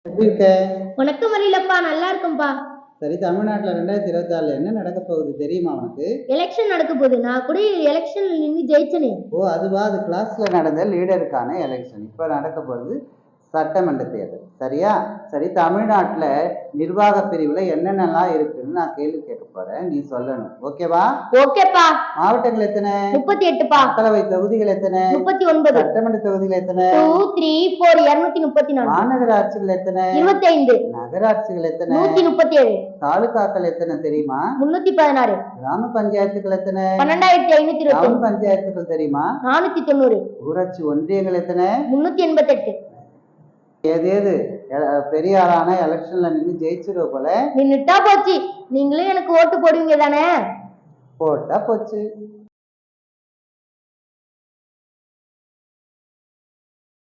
எப்படி இருக்க? உனக்கு மறியலப்பா, நல்லா இருக்கும்பா. சரி, தமிழ்நாட்டுல 2026 என்ன நடக்க போகுது தெரியுமா உனக்கு? எலெக்ஷன் நடக்க போகுது. நான் கூட எலெக்ஷன்ல நின்னு ஜெயிச்சனே. ஓ, அதுவா? அது கிளாஸ்ல நடந்த லீடருக்கான எலெக்ஷன். இப்ப நடக்க போகுது சட்டமன்ற தேர்தல். சரியா? சரி, தமிழ்நாட்டுல நிர்வாக பிரிவுல என்னென்னலாம் இருக்குன்னு நான் கேள்வி கேட்க போறேன். நீ சொல்லணும். ஓகேவா? ஓகேப்பா. மாவட்டங்கள் எத்தனை? 38பா. மக்களவை தொகுதிகள் எத்தனை? 39. சட்டமன்ற தொகுதிகள் எத்தனை? 2, 3, 4, 234. மாநகராட்சிகள் எத்தனை? 25. நகராட்சிகள் எத்தனை? 137. தாலுகாக்கள் எத்தனை தெரியுமா? 316. கிராம பஞ்சாயத்துகள் எத்தனை? 12525. டவுன் பஞ்சாயத்துகள் தெரியுமா? 490. ஊராட்சி ஒன்றியங்கள் எத்தனை? 388. ஏதேது பெரிய ஆளான எலெக்ஷன்ல நின்று ஜெயிச்சிருவ போல. நின்னுட்டா போச்சு. நீங்களும் எனக்கு ஓட்டு போடுவீங்க தானே? போட்டா போச்சு.